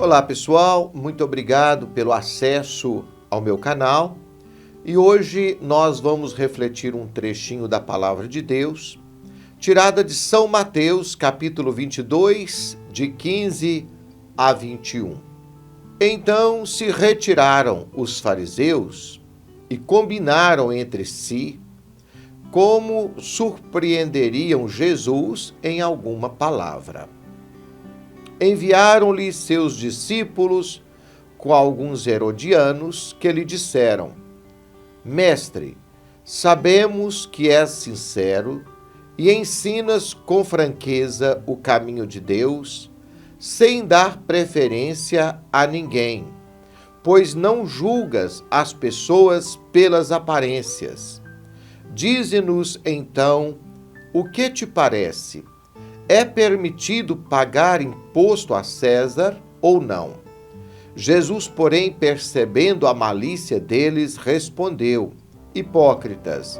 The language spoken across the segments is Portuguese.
Olá pessoal, muito obrigado pelo acesso ao meu canal e hoje nós vamos refletir um trechinho da Palavra de Deus tirada de São Mateus capítulo 22, de 15 a 21. Então se retiraram os fariseus e combinaram entre si como surpreenderiam Jesus em alguma palavra. Enviaram-lhe seus discípulos com alguns herodianos que lhe disseram: Mestre, sabemos que és sincero e ensinas com franqueza o caminho de Deus, sem dar preferência a ninguém, pois não julgas as pessoas pelas aparências. Dize-nos, então, o que te parece? É permitido pagar imposto a César ou não? Jesus, porém, percebendo a malícia deles, respondeu: Hipócritas,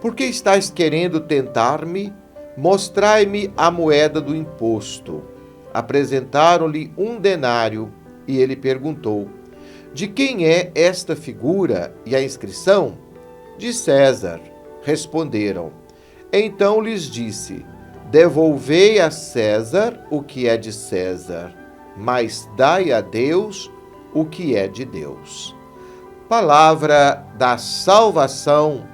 por que estáis querendo tentar-me? Mostrai-me a moeda do imposto. Apresentaram-lhe um denário e ele perguntou: De quem é esta figura e a inscrição? De César, responderam. Então lhes disse: Devolvei a César o que é de César, mas dai a Deus o que é de Deus. Palavra da salvação,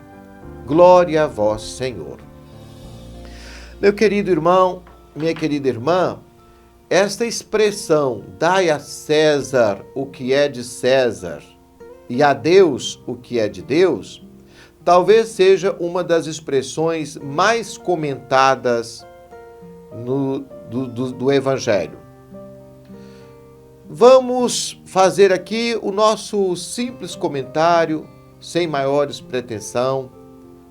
glória a vós, Senhor. Meu querido irmão, minha querida irmã, esta expressão, dai a César o que é de César e a Deus o que é de Deus, talvez seja uma das expressões mais comentadas do Evangelho. Vamos fazer aqui o nosso simples comentário, sem maiores pretensão,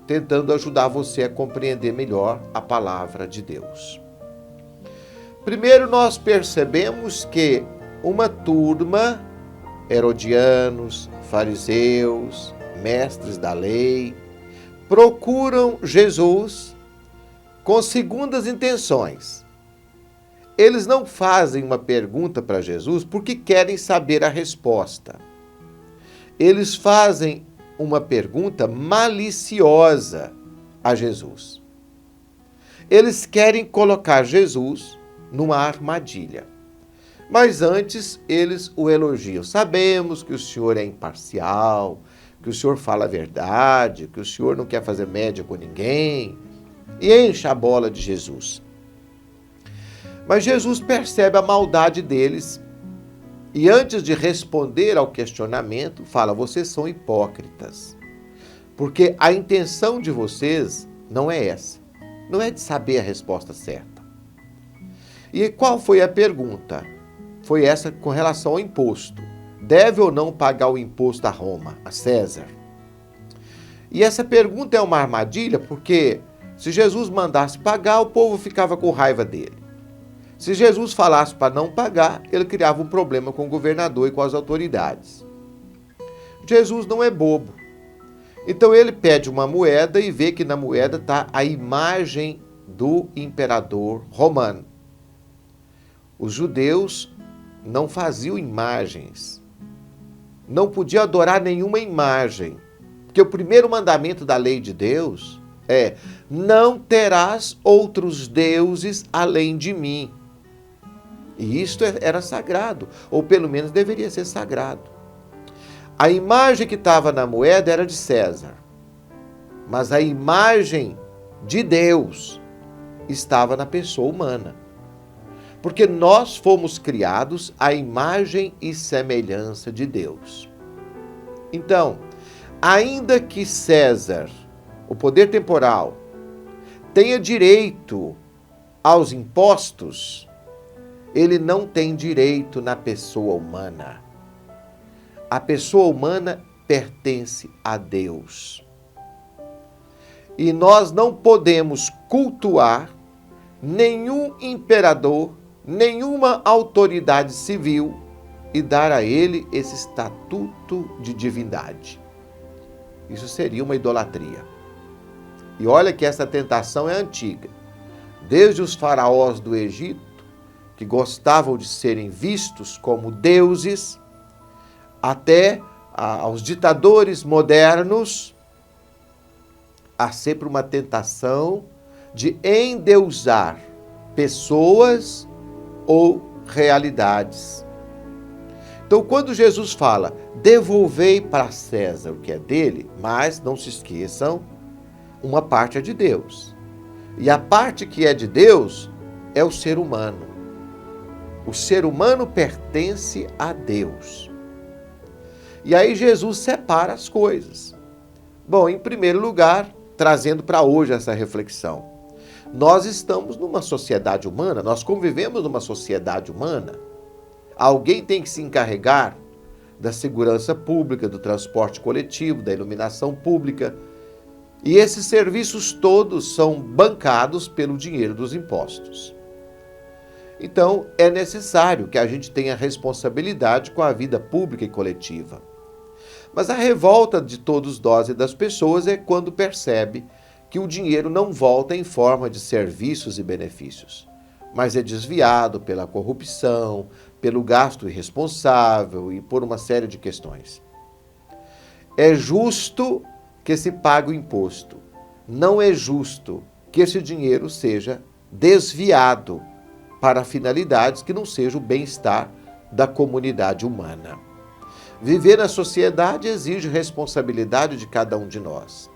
tentando ajudar você a compreender melhor a palavra de Deus. Primeiro, nós percebemos que uma turma, herodianos, fariseus, mestres da lei, procuram Jesus com segundas intenções. Eles não fazem uma pergunta para Jesus porque querem saber a resposta. Eles fazem uma pergunta maliciosa a Jesus. Eles querem colocar Jesus numa armadilha. Mas antes eles o elogiam. Sabemos que o Senhor é imparcial, que o Senhor fala a verdade, que o Senhor não quer fazer média com ninguém, e enche a bola de Jesus. Mas Jesus percebe a maldade deles e antes de responder ao questionamento, fala: vocês são hipócritas, porque a intenção de vocês não é essa, não é de saber a resposta certa. E qual foi a pergunta? Foi essa com relação ao imposto. Deve ou não pagar o imposto a Roma, a César? E essa pergunta é uma armadilha porque se Jesus mandasse pagar, o povo ficava com raiva dele. Se Jesus falasse para não pagar, ele criava um problema com o governador e com as autoridades. Jesus não é bobo. Então ele pede uma moeda e vê que na moeda está a imagem do imperador romano. Os judeus não faziam imagens. Não podia adorar nenhuma imagem, porque o primeiro mandamento da lei de Deus é: não terás outros deuses além de mim. E isto era sagrado, ou pelo menos deveria ser sagrado. A imagem que estava na moeda era de César, mas a imagem de Deus estava na pessoa humana. Porque nós fomos criados à imagem e semelhança de Deus. Então, ainda que César, o poder temporal, tenha direito aos impostos, ele não tem direito na pessoa humana. A pessoa humana pertence a Deus. E nós não podemos cultuar nenhum imperador, nenhuma autoridade civil e dar a ele esse estatuto de divindade. Isso seria uma idolatria. E olha que essa tentação é antiga. Desde os faraós do Egito, que gostavam de serem vistos como deuses, até aos ditadores modernos, há sempre uma tentação de endeusar pessoas ou realidades. Então, quando Jesus fala, devolvei para César o que é dele, mas não se esqueçam, uma parte é de Deus. E a parte que é de Deus é o ser humano. O ser humano pertence a Deus. E aí Jesus separa as coisas. Bom, em primeiro lugar, trazendo para hoje essa reflexão. Nós estamos numa sociedade humana, nós convivemos numa sociedade humana. Alguém tem que se encarregar da segurança pública, do transporte coletivo, da iluminação pública. E esses serviços todos são bancados pelo dinheiro dos impostos. Então, é necessário que a gente tenha responsabilidade com a vida pública e coletiva. Mas a revolta de todos nós e das pessoas é quando percebe que o dinheiro não volta em forma de serviços e benefícios, mas é desviado pela corrupção, pelo gasto irresponsável e por uma série de questões. É justo que se pague o imposto. Não é justo que esse dinheiro seja desviado para finalidades que não sejam o bem-estar da comunidade humana. Viver na sociedade exige responsabilidade de cada um de nós.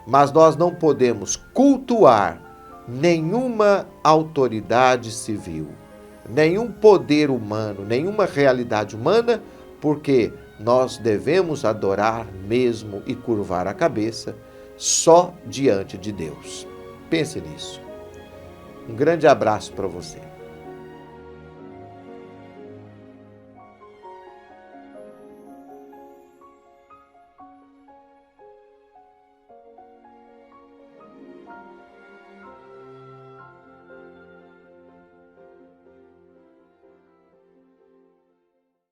Mas nós não podemos cultuar nenhuma autoridade civil, nenhum poder humano, nenhuma realidade humana, porque nós devemos adorar mesmo e curvar a cabeça só diante de Deus. Pense nisso. Um grande abraço para você.